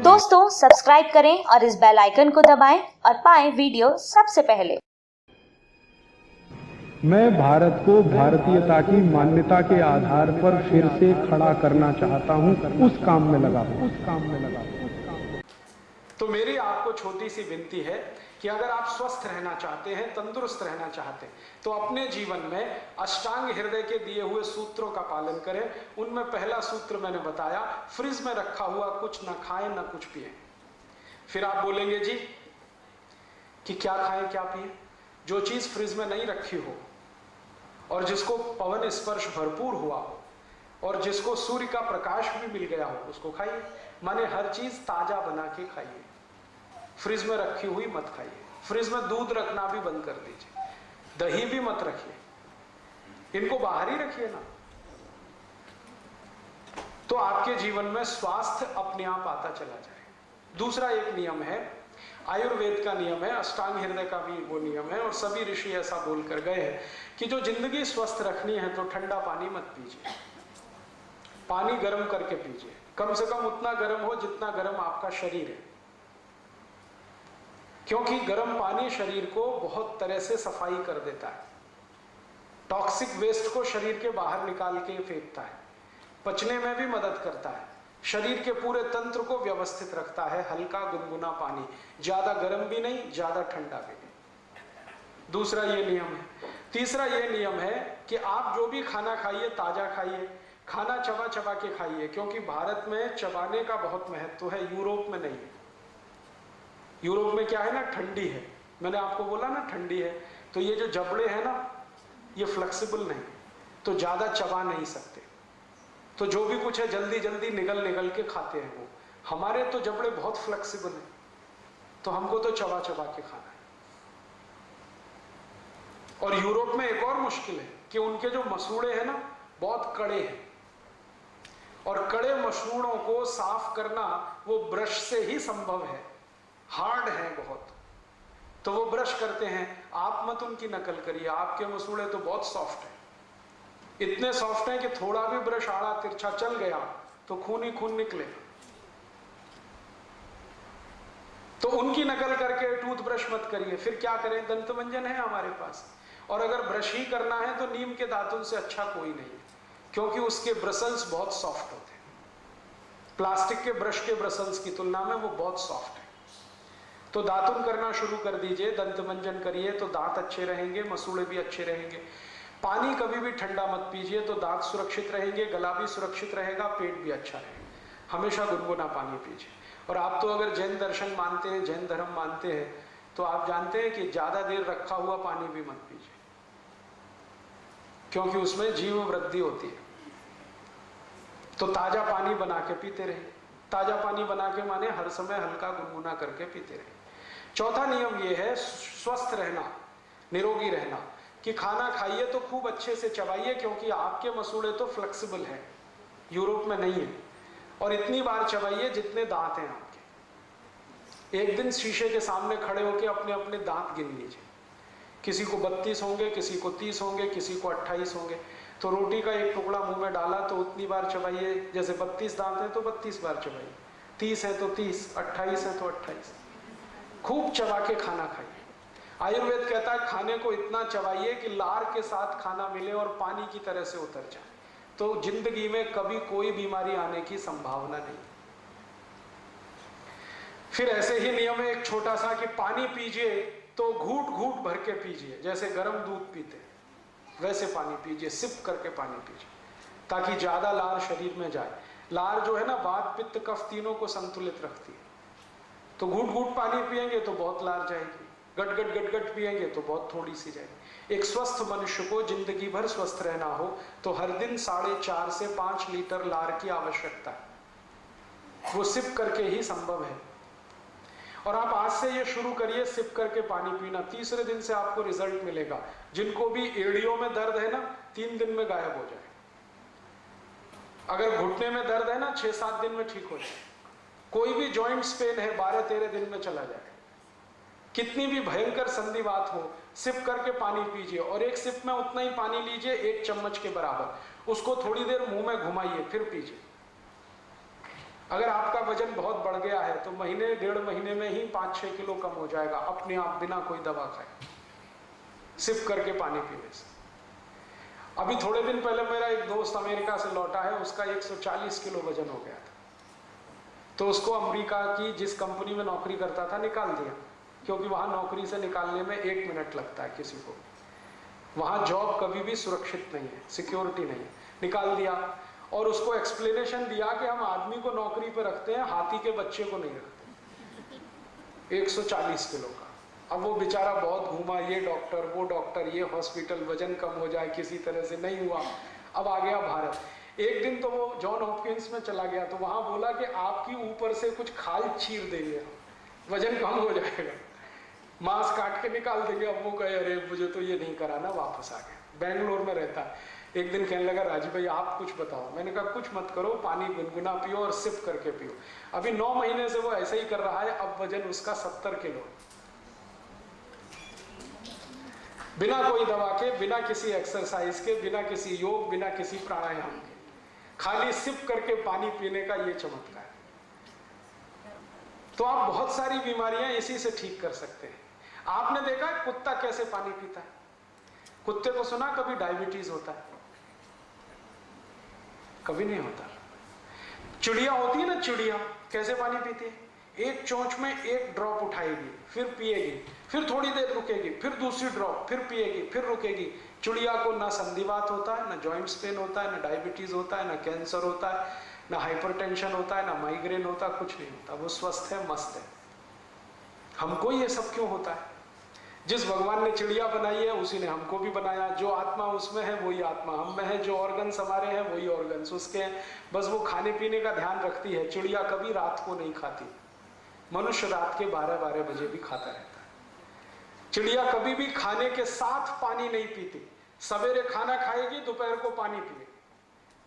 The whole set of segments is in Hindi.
दोस्तों सब्सक्राइब करें और इस बेल आइकन को दबाएं और पाएं वीडियो सबसे पहले। मैं भारत को भारतीयता की मान्यता के आधार पर फिर से खड़ा करना चाहता हूं, उस काम में लगा हूं। तो मेरी आपको छोटी सी विनती है कि अगर आप स्वस्थ रहना चाहते हैं, तंदुरुस्त रहना चाहते हैं, तो अपने जीवन में अष्टांग हृदय के दिए हुए सूत्रों का पालन करें। उनमें पहला सूत्र मैंने बताया, फ्रिज में रखा हुआ कुछ ना खाएं ना कुछ पिए। फिर आप बोलेंगे जी कि क्या खाएं क्या पिए? जो चीज फ्रिज में नहीं रखी हो और जिसको पवन स्पर्श भरपूर हुआ हो और जिसको सूर्य का प्रकाश भी मिल गया हो उसको खाइए। माने हर चीज ताजा बना के खाइए, फ्रिज में रखी हुई मत खाइए। फ्रिज में दूध रखना भी बंद कर दीजिए, दही भी मत रखिए, इनको बाहर ही रखिए ना। तो आपके जीवन में स्वास्थ्य अपने आप आता चला जाए। दूसरा एक नियम है, आयुर्वेद का नियम है, अष्टांग हृदय का भी वो नियम है और सभी ऋषि ऐसा बोलकर गए हैं कि जो जिंदगी स्वस्थ रखनी है तो ठंडा पानी मत पीजिए, पानी गर्म करके पीजिए। कम से कम उतना गर्म हो जितना गर्म आपका शरीर है, क्योंकि गर्म पानी शरीर को बहुत तरह से सफाई कर देता है, टॉक्सिक वेस्ट को शरीर के बाहर निकाल के फेंकता है, पचने में भी मदद करता है, शरीर के पूरे तंत्र को व्यवस्थित रखता है। हल्का गुनगुना पानी, ज्यादा गर्म भी नहीं ज्यादा ठंडा भी नहीं। दूसरा ये नियम है। तीसरा ये नियम है कि आप जो भी खाना खाइए ताजा खाइए, खाना चबा चबा के खाइए, क्योंकि भारत में चबाने का बहुत महत्व है, यूरोप में नहीं है। यूरोप में क्या है ना, ठंडी है, मैंने आपको बोला ना ठंडी है, तो ये जो जबड़े हैं ना ये फ्लेक्सिबल नहीं, तो ज्यादा चबा नहीं सकते, तो जो भी कुछ है जल्दी जल्दी निगल निगल के खाते हैं वो। हमारे तो जबड़े बहुत फ्लेक्सिबल हैं, तो हमको तो चबा चबा के खाना है। और यूरोप में एक और मुश्किल है कि उनके जो मसूड़े हैं ना बहुत कड़े हैं, और कड़े मसूड़ों को साफ करना वो ब्रश से ही संभव है, हार्ड है बहुत, तो वो ब्रश करते हैं। आप मत उनकी नकल करिए, आपके मसूड़े तो बहुत सॉफ्ट है, इतने सॉफ्ट हैं कि थोड़ा भी ब्रश आड़ा तिरछा चल गया तो खून ही खून निकलेगा। तो उनकी नकल करके टूथब्रश मत करिए। फिर क्या करें, दंतमंजन है हमारे पास, और अगर ब्रश ही करना है तो नीम के दातुन से अच्छा कोई नहीं है, क्योंकि उसके ब्रसल्स बहुत सॉफ्ट होते हैं, प्लास्टिक के ब्रश के ब्रसल्स की तुलना में वो बहुत सॉफ्ट है। तो दातुन करना शुरू कर दीजिए, दंतमंजन करिए तो दांत अच्छे रहेंगे, मसूड़े भी अच्छे रहेंगे। पानी कभी भी ठंडा मत पीजिए, तो दांत सुरक्षित रहेंगे, गला भी सुरक्षित रहेगा, पेट भी अच्छा रहेगा। हमेशा गुनगुना पानी पीजिए। और आप तो अगर जैन दर्शन मानते हैं, जैन धर्म मानते हैं, तो आप जानते हैं कि ज्यादा देर रखा हुआ पानी भी मत पीजिए, क्योंकि उसमें जीव वृद्धि होती है। तो ताजा पानी बना के पीते रहे। ताजा पानी बना के माने हर समय हल्का गुनगुना करके पीते रहे। चौथा नियम यह है स्वस्थ रहना, निरोगी रहना, कि खाना खाइए तो खूब अच्छे से चबाइए, क्योंकि आपके मसूड़े तो फ्लेक्सिबल हैं, यूरोप में नहीं है, और इतनी बार चबाइए जितने दांत हैं आपके। एक दिन शीशे के सामने खड़े होकर अपने अपने दांत गिन लीजिए, किसी को 32 होंगे, किसी को 30 होंगे, किसी को 28 होंगे। तो रोटी का एक टुकड़ा मुंह में डाला तो उतनी बार चबाइए, जैसे 32 दांत हैं तो 32 बार चबाइए, 30 है तो 30, 28 है तो 28। खूब चबा के खाना खाइए। आयुर्वेद कहता है खाने को इतना चबाइए कि लार के साथ खाना मिले और पानी की तरह से उतर जाए, तो जिंदगी में कभी कोई बीमारी आने की संभावना नहीं। फिर ऐसे ही नियम है एक छोटा सा, कि पानी पीजिए तो घूट घूट भर के पीजिए, जैसे गर्म दूध पीते वैसे पानी पीजिए, सिप करके पानी पीजिए, ताकि ज्यादा लार शरीर में जाए। लार जो है ना वात पित्त कफ तीनों को संतुलित रखती है। तो घूट घूट पानी पिएंगे तो बहुत लार जाएगी, गट गट गट गट पिएंगे तो बहुत थोड़ी सी जाएगी। एक स्वस्थ मनुष्य को जिंदगी भर स्वस्थ रहना हो तो हर दिन 4.5 से 5 लीटर लार की आवश्यकता है, वो सिप करके ही संभव है। और आप आज से ये शुरू करिए सिप करके पानी पीना, तीसरे दिन से आपको रिजल्ट मिलेगा। जिनको भी एड़ियों में दर्द है ना 3 दिन में गायब हो जाए, अगर घुटने में दर्द है ना 6-7 दिन में ठीक हो जाए, कोई भी जॉइंट्स पेन है 12-13 दिन में चला जाए। कितनी भी भयंकर संधिवात हो, सिप करके पानी पीजिए, और एक सिप में उतना ही पानी लीजिए 1 चम्मच के बराबर, उसको थोड़ी देर मुंह में घुमाइए फिर पीजिए। अगर आपका वजन बहुत बढ़ गया है तो महीने 1.5 महीने में ही 5-6 किलो कम हो जाएगा अपने आप, बिना कोई दवा खाए, सिप करके पानी पीने से। अभी थोड़े दिन पहले मेरा एक दोस्त अमेरिका से लौटा है, उसका 140 किलो वजन हो गया था। तो उसको अमेरिका की जिस कंपनी में नौकरी करता था निकाल दिया, क्योंकि वहां नौकरी से निकालने में 1 मिनट लगता है किसी को। वहां जॉब कभी भी सुरक्षित नहीं है, सिक्योरिटी नहीं है। निकाल दिया और उसको एक्सप्लेनेशन दिया कि हम आदमी को नौकरी पर रखते हैं, हाथी के बच्चे को नहीं रखते। 140 किलो का। अब वो बेचारा बहुत घूमा, ये डॉक्टर वो डॉक्टर, ये हॉस्पिटल, वजन कम हो जाए किसी तरह से, नहीं हुआ। अब आ गया भारत। एक दिन तो वो जॉन हॉपकिंस में चला गया, तो वहां बोला कि आपकी ऊपर से कुछ खाल चीर देंगे, वजन कम हो जाएगा, मांस काट के निकाल देंगे। अब वो कहे अरे मुझे तो ये नहीं कराना, वापस आ गया। बेंगलोर में रहता है। एक दिन कहने लगा राजीव भाई आप कुछ बताओ। मैंने कहा कुछ मत करो, पानी गुनगुना पियो और सिप करके पियो। अभी 9 महीने से वो ऐसे ही कर रहा है। अब वजन उसका 70 किलो, बिना कोई दवा के, बिना किसी एक्सरसाइज के, बिना किसी योग, बिना किसी प्राणायाम के, खाली सिप करके पानी पीने का ये चमत्कार है। तो आप बहुत सारी बीमारियां इसी से ठीक कर सकते हैं। आपने देखा है कुत्ता कैसे पानी पीता है? कुत्ते को सुना कभी डायबिटीज होता है? कभी नहीं होता। चिड़िया होती है ना, चिड़िया कैसे पानी पीती है? एक चोंच में 1 ड्रॉप उठाएगी, फिर पिएगी, फिर थोड़ी देर रुकेगी, फिर दूसरी ड्रॉप, फिर पिएगी, फिर रुकेगी। चिड़िया को ना संधिवात होता है, ना जॉइंट्स पेन होता है, ना डायबिटीज होता है, ना कैंसर होता है, ना हाइपरटेंशन होता है, ना माइग्रेन होता है, कुछ नहीं होता। वो स्वस्थ है, मस्त है। हमको ये सब क्यों होता है? जिस भगवान ने चिड़िया बनाई है उसी ने हमको भी बनाया। जो आत्मा उसमें है वही आत्मा हम में है, जो ऑर्गन्स हमारे हैं वही ऑर्गन्स उसके हैं। बस वो खाने पीने का ध्यान रखती है। चिड़िया कभी रात को नहीं खाती, मनुष्य रात के 12-12 बजे भी खाता रहता है। चिड़िया कभी भी खाने के साथ पानी नहीं पीती। सवेरे खाना खाएगी, दोपहर को पानी पिएगी,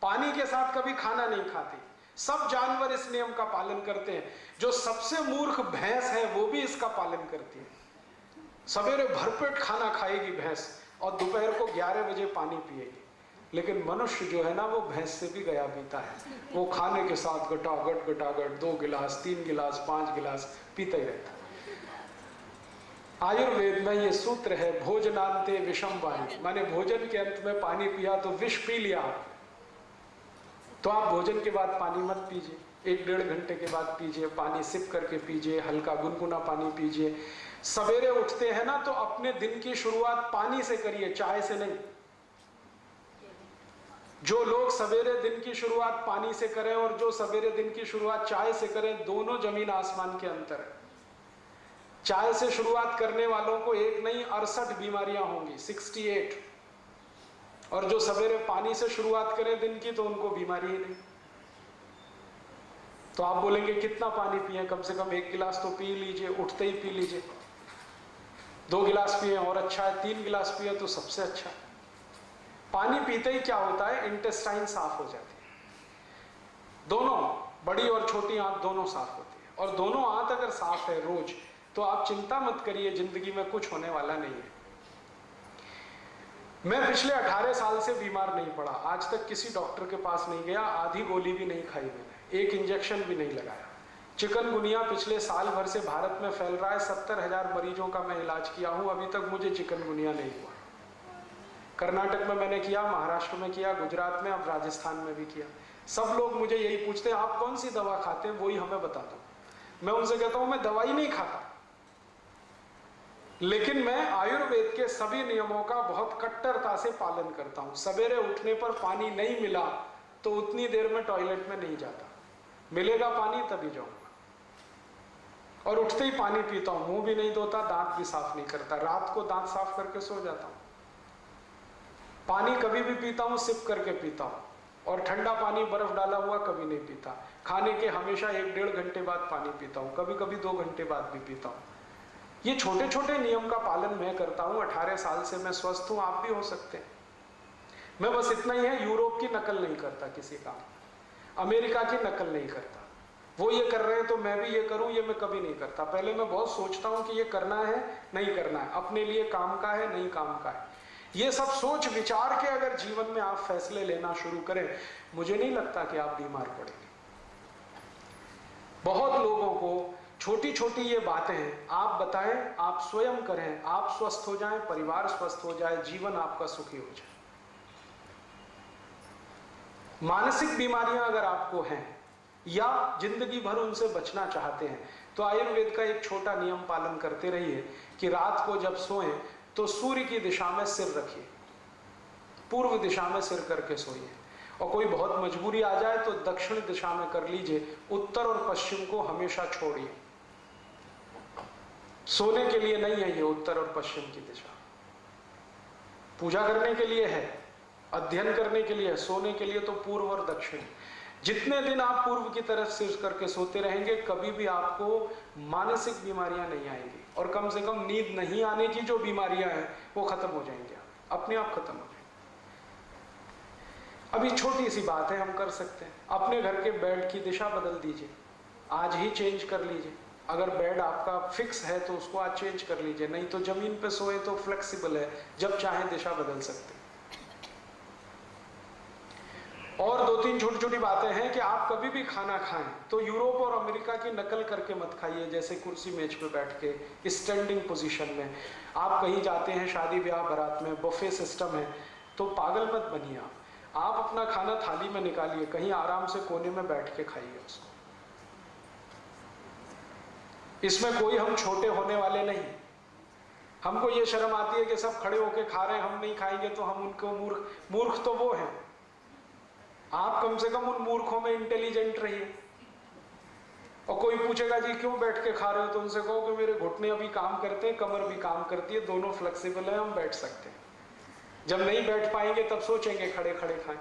पानी के साथ कभी खाना नहीं खाती। सब जानवर इस नियम का पालन करते हैं। जो सबसे मूर्ख भैंस है वो भी इसका पालन करती है। सवेरे भरपेट खाना खाएगी भैंस और दोपहर को 11 बजे पानी पिएगी। लेकिन मनुष्य जो है ना, वो भैंस से भी गया पीता है। वो खाने के साथ गटागट गटागट 2 गिलास, 3 गिलास, 5 गिलास पीता ही रहता है। आयुर्वेद में ये सूत्र है, भोजनांते विषम वायु, माने भोजन के अंत में पानी पिया तो विष पी लिया। तो आप भोजन के बाद पानी मत पीजिए, 1-1.5 घंटे के बाद पीजिए। पानी सिप करके पीजिए, हल्का गुनगुना पानी पीजिए। सवेरे उठते हैं ना तो अपने दिन की शुरुआत पानी से करिए, चाय से नहीं। जो लोग सवेरे दिन की शुरुआत पानी से करें और जो सवेरे दिन की शुरुआत चाय से करें, दोनों जमीन आसमान के अंतर है। चाय से शुरुआत करने वालों को एक नहीं 68 बीमारियां होंगी, 68। और जो सवेरे पानी से शुरुआत करें दिन की तो उनको बीमारी ही नहीं। तो आप बोलेंगे कितना पानी पिए? कम से कम 1 गिलास तो पी लीजिए, उठते ही पी लीजिए। 2 गिलास पिए और अच्छा है, 3 गिलास पिए तो सबसे अच्छा है। पानी पीते ही क्या होता है, इंटेस्टाइन साफ हो जाती है। दोनों बड़ी और छोटी आंत दोनों साफ होती है। और दोनों आंत अगर साफ है रोज, तो आप चिंता मत करिए, जिंदगी में कुछ होने वाला नहीं है। मैं पिछले 18 साल से बीमार नहीं पड़ा, आज तक किसी डॉक्टर के पास नहीं गया, आधी गोली भी नहीं खाई मैंने, 1 इंजेक्शन भी नहीं लगाया। चिकनगुनिया पिछले साल भर से भारत में फैल रहा है, 70,000 मरीजों का मैं इलाज किया हूं, अभी तक मुझे चिकनगुनिया नहीं हुआ। कर्नाटक में मैंने किया, महाराष्ट्र में किया, गुजरात में, अब राजस्थान में भी किया। सब लोग मुझे यही पूछते हैं आप कौन सी दवा खाते हैं, वही हमें बता दो। मैं उनसे कहता हूं मैं दवाई नहीं खाता, लेकिन मैं आयुर्वेद के सभी नियमों का बहुत कट्टरता से पालन करता हूं। सवेरे उठने पर पानी नहीं मिला तो उतनी देर में टॉयलेट में नहीं जाता, मिलेगा पानी तभी जाऊंगा। और उठते ही पानी पीता हूं, मुंह भी नहीं धोता, दांत भी साफ नहीं करता, रात को दांत साफ करके सो जाता हूं। पानी कभी भी पीता हूं सिप करके पीता हूं, और ठंडा पानी बर्फ डाला हुआ कभी नहीं पीता। खाने के हमेशा 1-1.5 घंटे बाद पानी पीता हूं, कभी कभी 2 घंटे बाद भी पीता हूं। ये छोटे छोटे नियम का पालन मैं करता हूं, 18 साल से मैं स्वस्थ हूं, आप भी हो सकते हैं। मैं बस इतना ही है, यूरोप की नकल नहीं करता किसी काम, अमेरिका की नकल नहीं करता। वो ये कर रहे हैं तो मैं भी ये करूं, ये मैं कभी नहीं करता। पहले मैं बहुत सोचता हूं कि ये करना है नहीं करना है, अपने लिए काम का है नहीं काम का है। ये सब सोच विचार के अगर जीवन में आप फैसले लेना शुरू करें, मुझे नहीं लगता कि आप बीमार पड़ेंगे। बहुत लोगों को छोटी छोटी ये बातें आप बताएं, आप स्वयं करें, आप स्वस्थ हो जाएं, परिवार स्वस्थ हो जाए, जीवन आपका सुखी हो जाए। मानसिक बीमारियां अगर आपको हैं या जिंदगी भर उनसे बचना चाहते हैं तो आयुर्वेद का एक छोटा नियम पालन करते रहिए कि रात को जब सोएं तो सूर्य की दिशा में सिर रखिए, पूर्व दिशा में सिर करके सोइए। और कोई बहुत मजबूरी आ जाए तो दक्षिण दिशा में कर लीजिए, उत्तर और पश्चिम को हमेशा छोड़िए। सोने के लिए नहीं है ये उत्तर और पश्चिम की दिशा, पूजा करने के लिए है, अध्ययन करने के लिए है, सोने के लिए तो पूर्व और दक्षिण। जितने दिन आप पूर्व की तरफ सिर करके सोते रहेंगे कभी भी आपको मानसिक बीमारियां नहीं आएंगी, और कम से कम नींद नहीं आने की जो बीमारियां हैं वो खत्म हो जाएंगी, अपने आप खत्म हो जाएंगी। अभी छोटी सी बात है, हम कर सकते हैं, अपने घर के बेड की दिशा बदल दीजिए, आज ही चेंज कर लीजिए। अगर बेड आपका फिक्स है तो उसको आज चेंज कर लीजिए, नहीं तो जमीन पे सोए तो फ्लेक्सिबल है, जब चाहे दिशा बदल सकते हैं। और दो तीन छोटी छोटी बातें हैं कि आप कभी भी खाना खाएं तो यूरोप और अमेरिका की नकल करके मत खाइए, जैसे कुर्सी मेज पे बैठ के स्टैंडिंग पोजीशन में। आप कहीं जाते हैं शादी ब्याह बारात में, बुफे सिस्टम है, तो पागल मत बनिए। आप अपना खाना थाली में निकालिए, कहीं आराम से कोने में बैठ के खाइए उसको। इसमें कोई हम छोटे होने वाले नहीं। हमको ये शर्म आती है कि सब खड़े होके खा रहे हैं, हम नहीं खाएंगे तो हम उनको मूर्ख तो वो हैं। आप कम से कम उन मूर्खों में इंटेलिजेंट रहिए। और कोई पूछेगा जी क्यों बैठ के खा रहे हो, तो उनसे कहो कि मेरे घुटने अभी काम करते हैं, कमर भी काम करती है, दोनों फ्लेक्सिबल है, हम बैठ सकते हैं। जब नहीं बैठ पाएंगे तब सोचेंगे खड़े खड़े खाएं।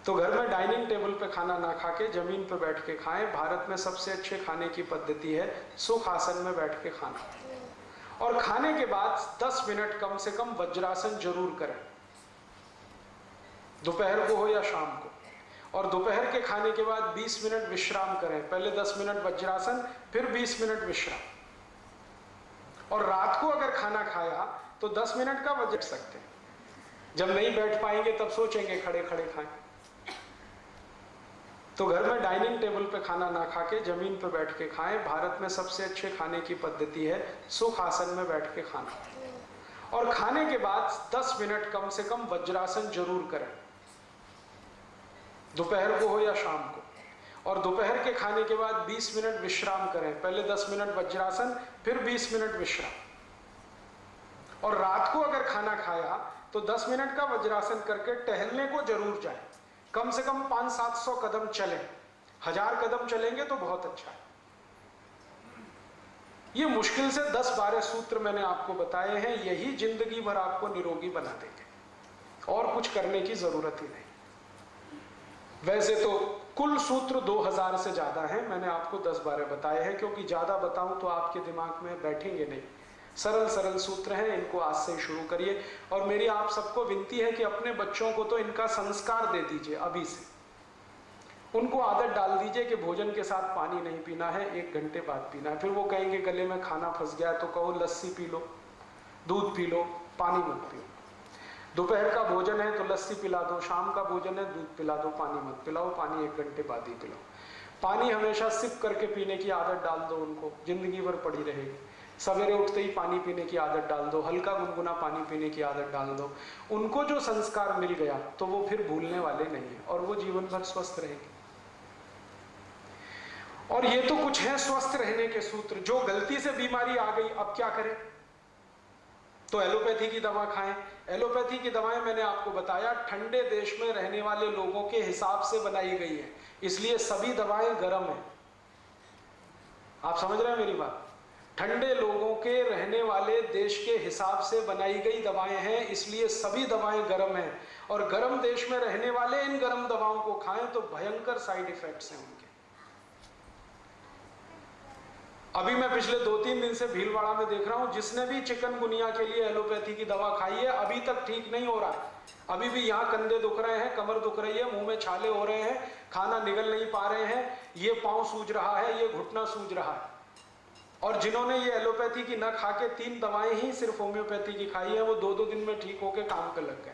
तो घर में डाइनिंग टेबल पे खाना ना खा के जमीन पे बैठ के खाएं। भारत में सबसे अच्छे खाने की पद्धति है सुख आसन में बैठ के खाना। और खाने के बाद 10 मिनट कम से कम वज्रासन जरूर करें, दोपहर को हो या शाम को। और दोपहर के खाने के बाद 20 मिनट विश्राम करें, पहले 10 मिनट वज्रासन, फिर 20 मिनट विश्राम। और रात को अगर खाना खाया तो 10 मिनट का वज्र सकते हैं। जब नहीं बैठ पाएंगे तब सोचेंगे खड़े खड़े खाएं। तो घर में डाइनिंग टेबल पे खाना ना खा के जमीन पे बैठ के खाएं। भारत में सबसे अच्छे खाने की पद्धति है सुख आसन में बैठ के खाना। और खाने के बाद 10 मिनट कम से कम वज्रासन जरूर करें, दोपहर को हो या शाम को। और दोपहर के खाने के बाद 20 मिनट विश्राम करें, पहले 10 मिनट वज्रासन, फिर 20 मिनट विश्राम। और रात को अगर खाना खाया तो 10 मिनट का वज्रासन करके टहलने को जरूर जाएं, कम से कम 500-700 कदम चलें। 1000 कदम चलेंगे तो बहुत अच्छा है। ये मुश्किल से 10-12 सूत्र मैंने आपको बताए हैं, यही जिंदगी भर आपको निरोगी बना देंगे, और कुछ करने की जरूरत ही नहीं। वैसे तो कुल सूत्र 2000 से ज्यादा हैं, मैंने आपको 10-12 बताए हैं, क्योंकि ज्यादा बताऊं तो आपके दिमाग में बैठेंगे नहीं। सरल सरल सूत्र हैं, इनको आज से ही शुरू करिए। और मेरी आप सबको विनती है कि अपने बच्चों को तो इनका संस्कार दे दीजिए अभी से। उनको आदत डाल दीजिए कि भोजन के साथ पानी नहीं पीना है, 1 घंटे बाद पीना है। फिर वो कहेंगे गले में खाना फंस गया, तो कहो लस्सी पी लो, दूध पी लो, पानी मत पियो। दोपहर का भोजन है तो लस्सी पिला दो, शाम का भोजन है दूध पिला दो, पानी मत पिलाओ, पानी 1 घंटे बाद ही पिलाओ। पानी हमेशा सिप करके पीने की आदत डाल दो उनको, जिंदगी भर पड़ी रहेगी। सवेरे उठते ही पानी पीने की आदत डाल दो, हल्का गुनगुना पानी पीने की आदत डाल दो। उनको जो संस्कार मिल गया तो वो फिर भूलने वाले नहीं है, और वो जीवन भर स्वस्थ रहेंगे। और ये तो कुछ है स्वस्थ रहने के सूत्र। जो गलती से बीमारी आ गई अब क्या करें, तो एलोपैथी की दवा खाएं। एलोपैथी की दवाएं मैंने आपको बताया ठंडे देश में रहने वाले लोगों के हिसाब से बनाई गई है, इसलिए सभी दवाएं गर्म है। आप समझ रहे हैं मेरी बात? ठंडे लोगों के रहने वाले देश के हिसाब से बनाई गई दवाएं हैं, इसलिए सभी दवाएं गर्म हैं। और गर्म देश में रहने वाले इन गर्म दवाओं को खाएं तो भयंकर साइड इफेक्ट्स हैं उनके। अभी मैं पिछले 2-3 दिन से भीलवाड़ा में देख रहा हूं, जिसने भी चिकनगुनिया के लिए एलोपैथी की दवा खाई है अभी तक ठीक नहीं हो रहा है। अभी भी यहाँ कंधे दुख रहे हैं, कमर दुख रही है, मुंह में छाले हो रहे हैं, खाना निगल नहीं पा रहे हैं, ये पांव सूज रहा है, ये घुटना सूज रहा है। और जिन्होंने ये एलोपैथी की न खा के 3 दवाएं ही सिर्फ होम्योपैथी की खाई है, वो 2-2 दिन में ठीक होके काम पे लग गए।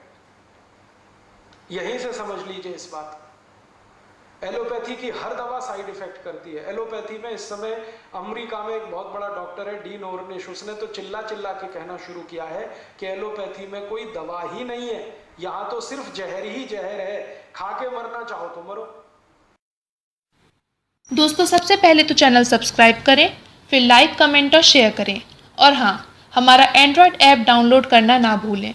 यहीं से समझ लीजिए इस बात को। एलोपैथी की हर दवा साइड इफेक्ट करती है। एलोपैथी में इस समय अमेरिका में एक बहुत बड़ा डॉक्टर है डीन ऑर्निश, उसने तो चिल्ला चिल्ला के कहना शुरू किया है कि एलोपैथी में कोई दवा ही नहीं है, यहाँ तो सिर्फ जहर ही जहर है, खा के मरना चाहो तो मरो। दोस्तों सबसे पहले तो चैनल सब्सक्राइब करें, फिर लाइक, कमेंट और शेयर करें। और हाँ, हमारा एंड्रॉयड ऐप डाउनलोड करना ना भूलें।